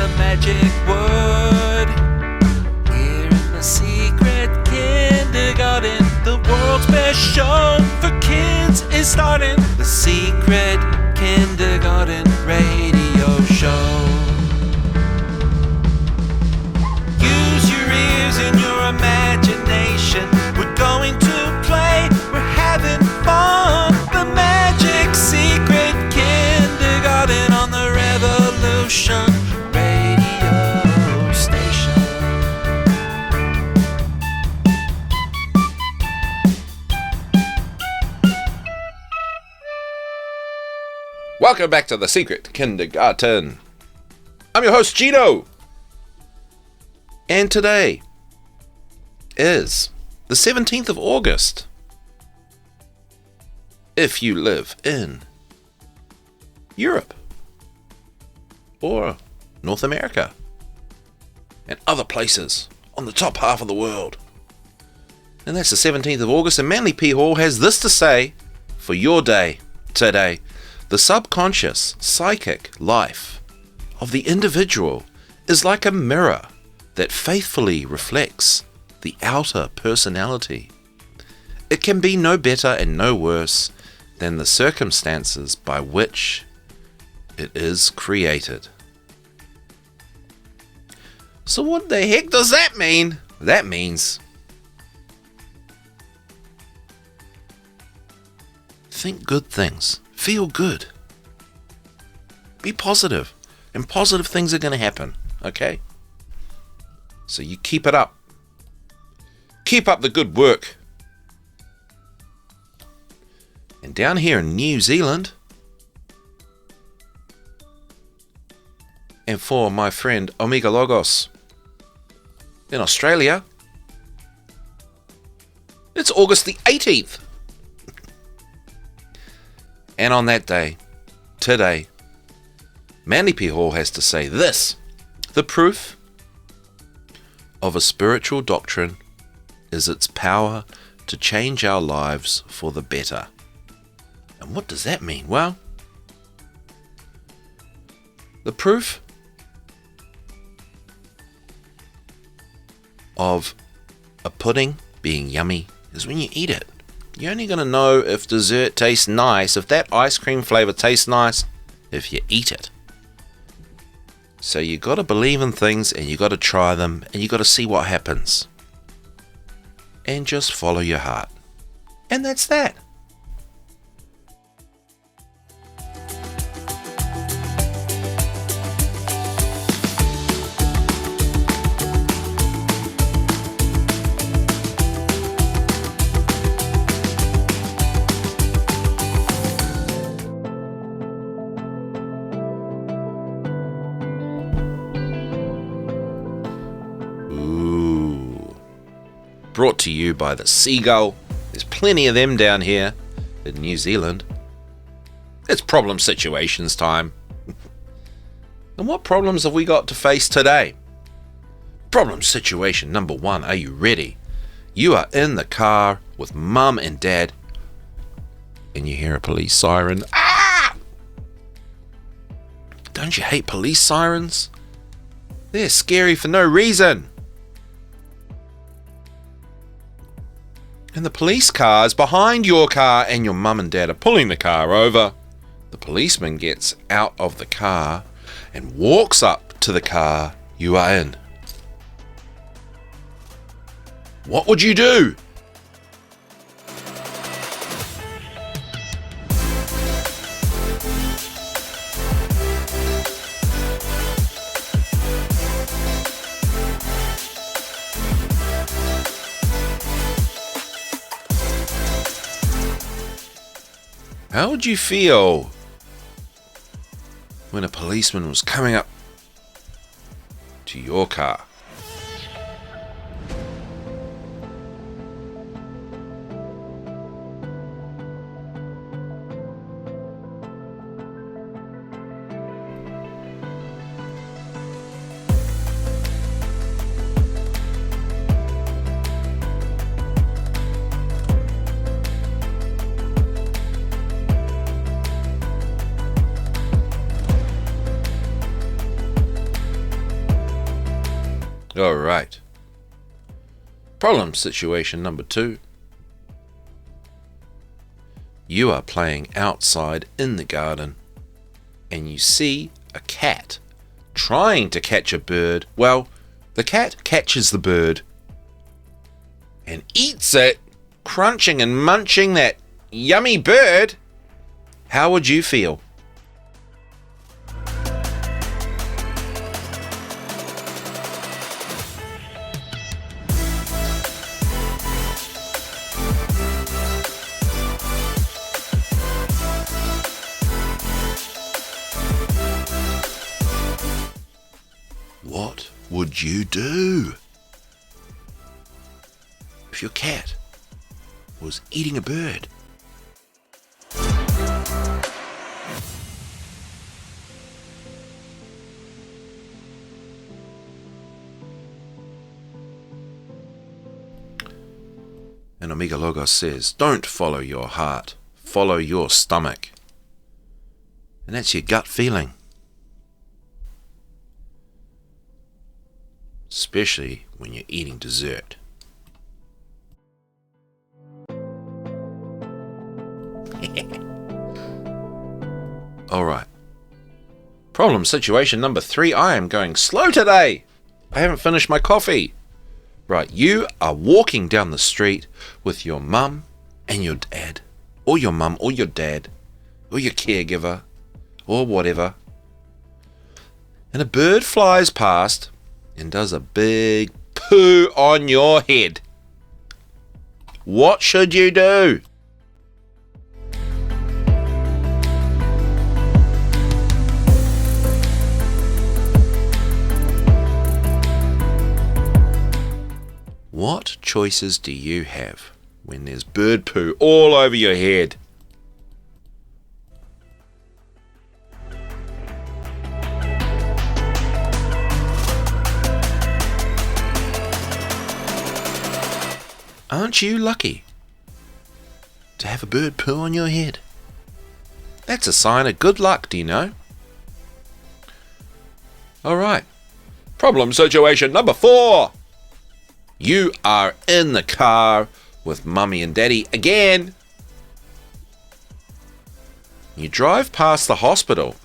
a magic word. Here in the secret kindergarten, the world's best show for kids is starting. The Secret Kindergarten Radio Show. Use your ears and your imagination. We're going to play, we're having fun. The Magic Secret Kindergarten on the Revolution Radio Station. Welcome back to the Secret Kindergarten. I'm your host, Gino. And today is the 17th of August. If you live in Europe or North America and other places on the top half of the world. And that's the 17th of August, and Manly P. Hall has this to say for your day today. The subconscious psychic life of the individual is like a mirror that faithfully reflects the outer personality. It can be no better and no worse than the circumstances by which it is created. So what the heck does that mean? That means think good things. Feel good. Be positive. And positive things are going to happen. Okay? So you keep it up. Keep up the good work. And down here in New Zealand, and for my friend Omega Logos in Australia, it's August the 18th. And on that day, today, Manly P. Hall has to say this: the proof of a spiritual doctrine is its power to change our lives for the better. And what does that mean? Well, the proof of a pudding being yummy is when you eat it. You're only going to know if dessert tastes nice, if that ice cream flavor tastes nice, if you eat it. So you got to believe in things, and you got to try them, and you got to see what happens. And just follow your heart. And that's that. Brought to you by the Seagull. There's plenty of them down here in New Zealand. It's problem situations time. And what problems have we got to face today? Problem situation number 1. Are you ready? You are in the car with mum and dad, and you hear a police siren. Ah! Don't you hate police sirens? They're scary for no reason. And the police car is behind your car, and your mum and dad are pulling the car over. The policeman gets out of the car and walks up to the car you are in. What would you do? How would you feel when a policeman was coming up to your car? Alright. Problem situation number 2. You are playing outside in the garden and you see a cat trying to catch a bird. Well, the cat catches the bird and eats it, crunching and munching that yummy bird. How would you feel? What would you do if your cat was eating a bird? And Omega Logos says, don't follow your heart, follow your stomach. And that's your gut feeling. Especially when you're eating dessert. Alright. Problem situation number 3. I am going slow today. I haven't finished my coffee. Right, you are walking down the street with your mum and your dad, or your mum or your dad, or your caregiver, or whatever. And a bird flies past and does a big poo on your head. What should you do? What choices do you have when there's bird poo all over your head? Aren't you lucky to have a bird poo on your head? That's a sign of good luck, do you know? Alright. Problem situation number 4. You are in the car with mummy and daddy again. You drive past the hospital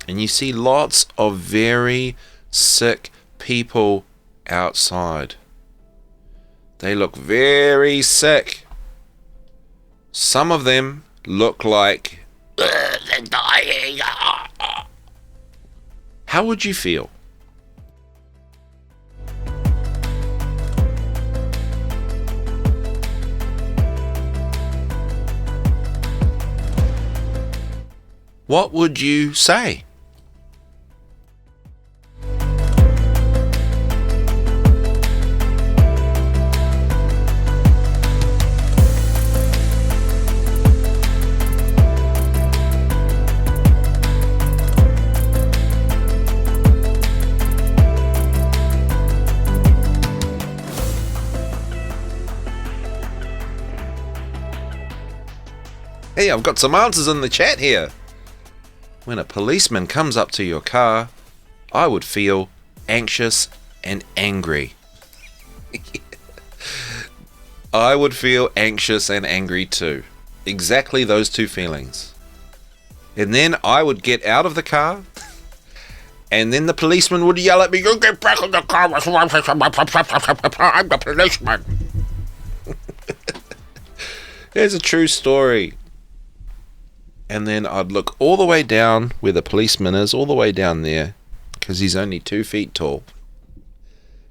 and you see lots of very sick people outside. They look very sick. Some of them look like they're dying. How would you feel? What would you say? Hey, I've got some answers in the chat here. When a policeman comes up to your car, I would feel anxious and angry. I would feel anxious and angry too. Exactly those two feelings. And then I would get out of the car, and then the policeman would yell at me, "You get back in the car, I'm the policeman." It's a true story. And then I'd look all the way down where the policeman is, all the way down there, because he's only 2 feet tall.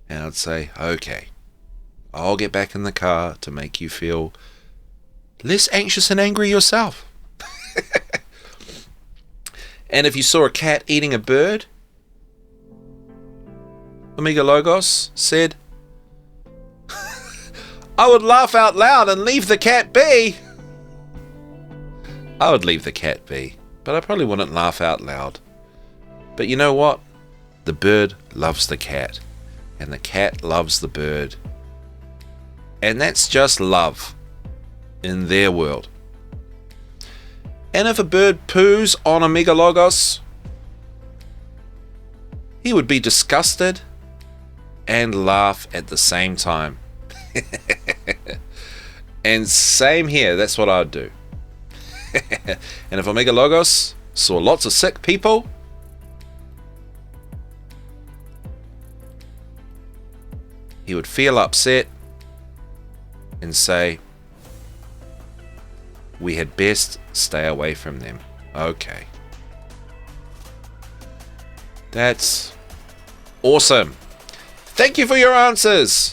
And I'd say, okay, I'll get back in the car to make you feel less anxious and angry yourself. And if you saw a cat eating a bird, Omega Logos said, I would laugh out loud and leave the cat be. I would leave the cat be, but I probably wouldn't laugh out loud. But you know what? The bird loves the cat, and the cat loves the bird. And that's just love in their world. And if a bird poos on Omega Logos, he would be disgusted and laugh at the same time. And same here, that's what I'd do. And if Omega Logos saw lots of sick people, he would feel upset and say, we had best stay away from them. Okay. That's awesome. Thank you for your answers.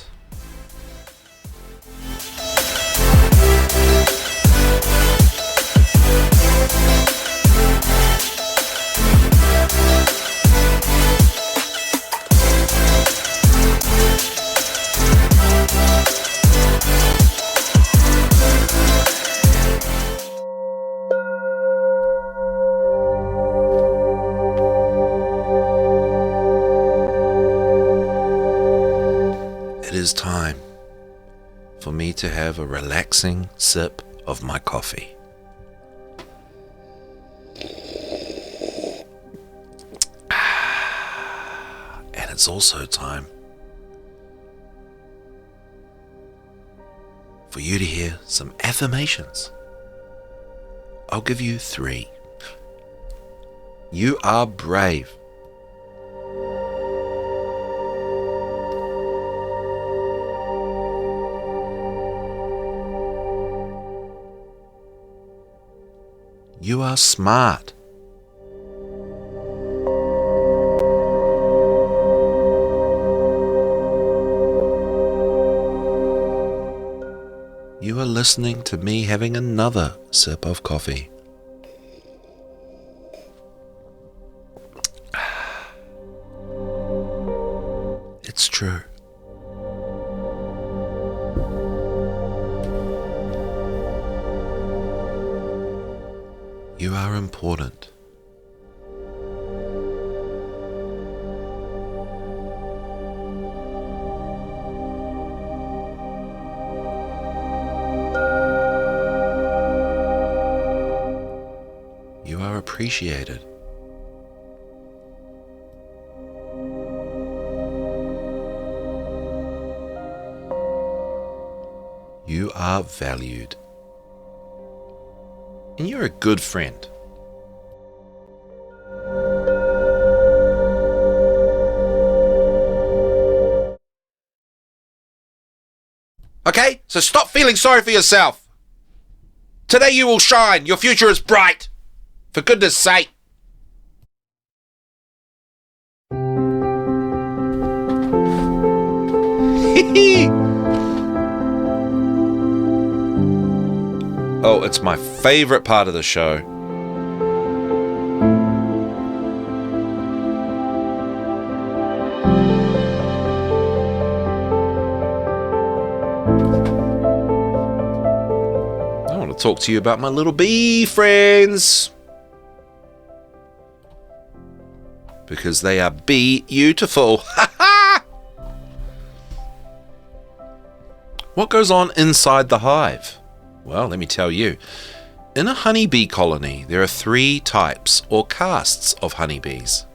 It is time for me to have a relaxing sip of my coffee. And it's also time for you to hear some affirmations. I'll give you 3. You are brave. You are smart. You are listening to me having another sip of coffee. It's true. You are important. You are appreciated. You are valued. And you're a good friend. Okay, so stop feeling sorry for yourself. Today you will shine. Your future is bright. For goodness sake. Oh, it's my favorite part of the show. I want to talk to you about my little bee friends. Because they are beautiful. What goes on inside the hive? Well, let me tell you. In a honeybee colony, there are 3 types or castes of honeybees.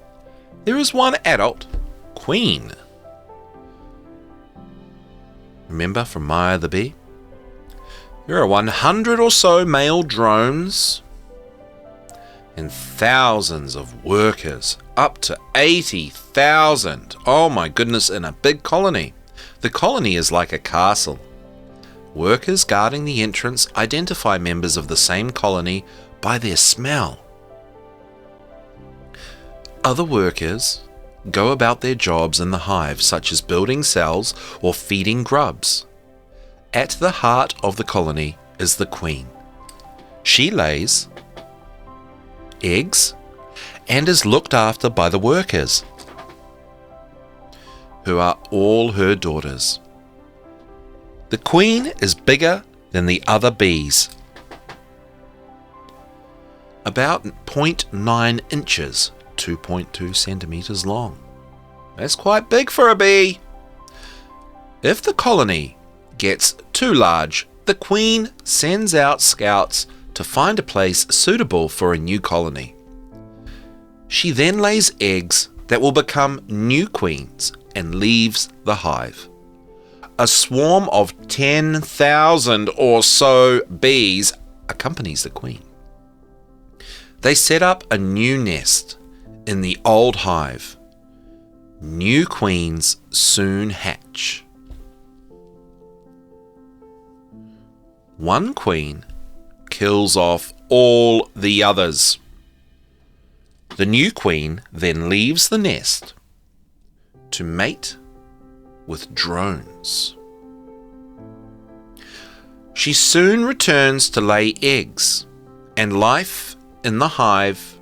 There is one adult, queen. Remember from Maya the Bee? There are 100 or so male drones and thousands of workers, up to 80,000. Oh my goodness, in a big colony. The colony is like a castle. Workers guarding the entrance identify members of the same colony by their smell. Other workers go about their jobs in the hive, such as building cells or feeding grubs. At the heart of the colony is the queen. She lays eggs and is looked after by the workers, who are all her daughters. The queen is bigger than the other bees, about 0.9 inches, 2.2 centimeters long. That's quite big for a bee. If the colony gets too large, the queen sends out scouts to find a place suitable for a new colony. She then lays eggs that will become new queens and leaves the hive. A swarm of 10,000 or so bees accompanies the queen. They set up a new nest in the old hive. New queens soon hatch. One queen kills off all the others. The new queen then leaves the nest to mate with drones. She soon returns to lay eggs, and life in the hive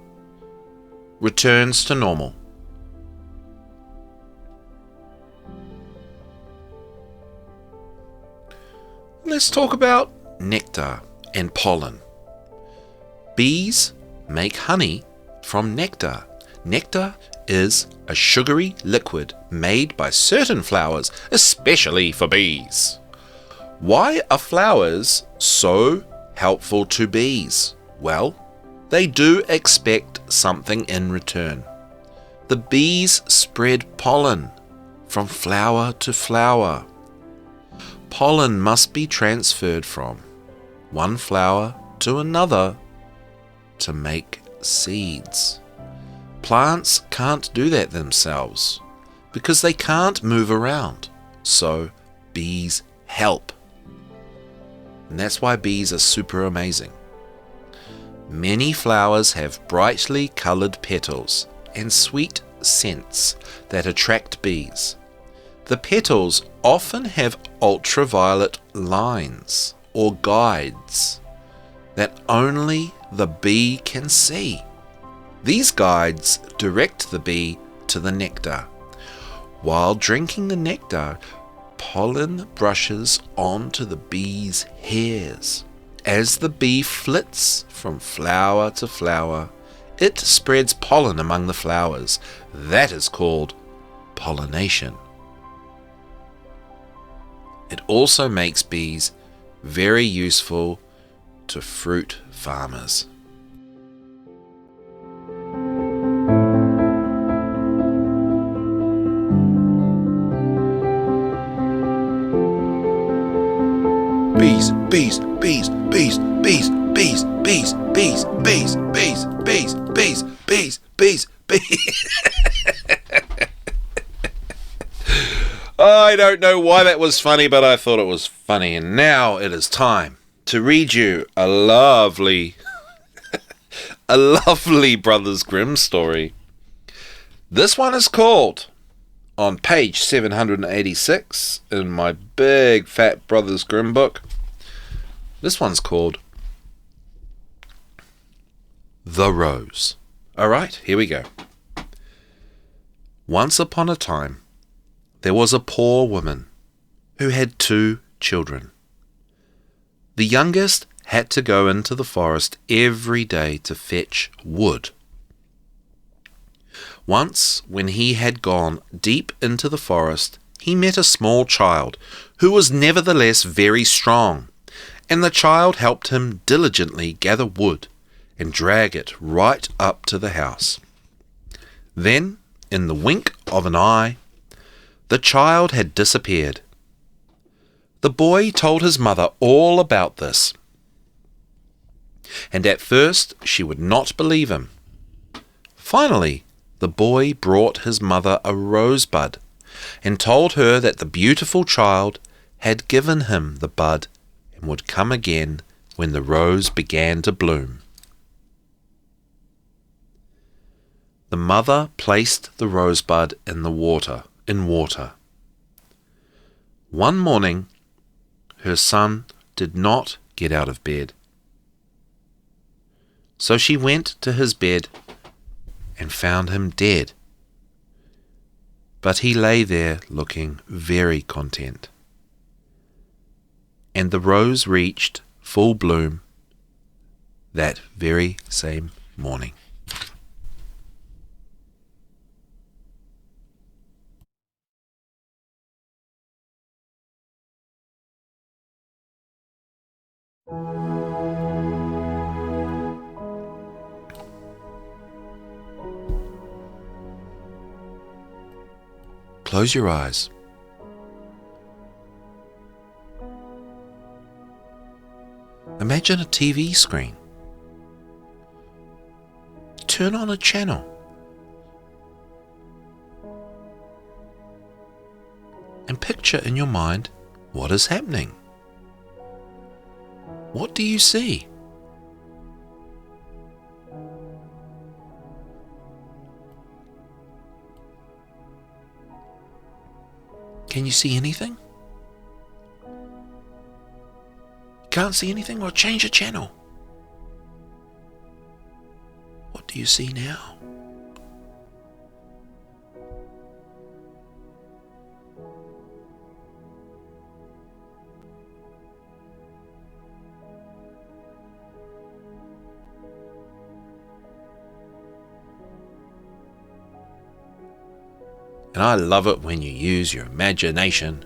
returns to normal. Let's talk about nectar and pollen. Bees make honey from nectar. Nectar is a sugary liquid made by certain flowers, especially for bees. Why are flowers so helpful to bees? Well, they do expect something in return. The bees spread pollen from flower to flower. Pollen must be transferred from one flower to another to make seeds. Plants can't do that themselves because they can't move around, so bees help. And that's why bees are super amazing. Many flowers have brightly coloured petals and sweet scents that attract bees. The petals often have ultraviolet lines or guides that only the bee can see. These guides direct the bee to the nectar. While drinking the nectar, pollen brushes onto the bee's hairs. As the bee flits from flower to flower, it spreads pollen among the flowers. That is called pollination. It also makes bees very useful to fruit farmers. Bees, bees, bees, bees, bees, bees, bees, bees, bees, bees, bees, bees, bees, bees, bees. I don't know why that was funny, but I thought it was funny. And now it is time to read you a lovely Brothers Grimm story. This one is called, on page 786 in my big fat Brothers Grimm book, this one's called The Rose. Alright, here we go. Once upon a time, there was a poor woman who had 2 children. The youngest had to go into the forest every day to fetch wood. Once, when he had gone deep into the forest, he met a small child who was nevertheless very strong, and the child helped him diligently gather wood and drag it right up to the house. Then, in the wink of an eye, the child had disappeared. The boy told his mother all about this, and at first she would not believe him. Finally, the boy brought his mother a rosebud and told her that the beautiful child had given him the bud and would come again when the rose began to bloom. The mother placed the rosebud in water. One morning, her son did not get out of bed. So she went to his bed and found him dead. But he lay there looking very content. And the rose reached full bloom that very same morning. Close your eyes. Imagine a TV screen. Turn on a channel. And picture in your mind what is happening. What do you see? Can you see anything? Can't see anything? Well, change the channel. What do you see now? And I love it when you use your imagination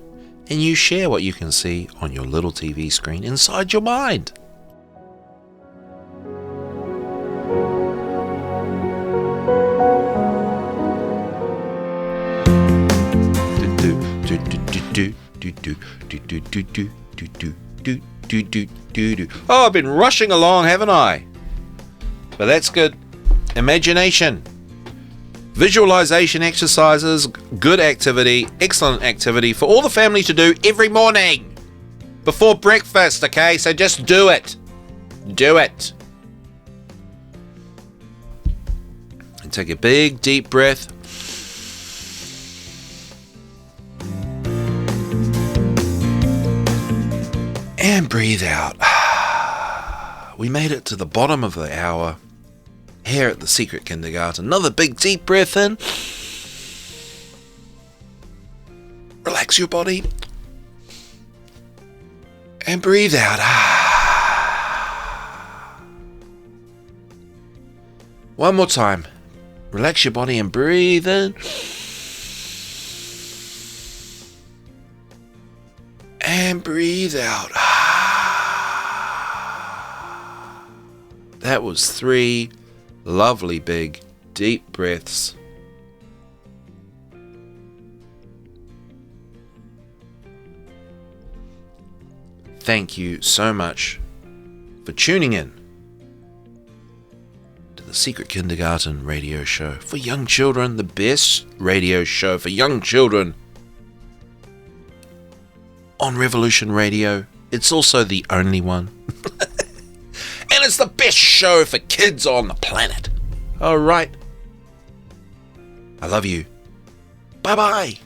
and you share what you can see on your little TV screen inside your mind. Oh, I've been rushing along, haven't I? But that's good. Imagination. Visualization exercises, good activity, excellent activity for all the family to do every morning before breakfast, okay? So just do it. Do it. And take a big, deep breath. And breathe out. We made it to the bottom of the hour. Here at the Secret Kindergarten. Another big deep breath in. Relax your body. And breathe out. One more time. Relax your body and breathe in. And breathe out. That was 3 lovely big deep breaths. Thank you so much for tuning in to the Secret Kindergarten radio show for young children, the best radio show for young children on Revolution Radio. It's also the only one. And it's the best show for kids on the planet. All right. I love you. Bye-bye.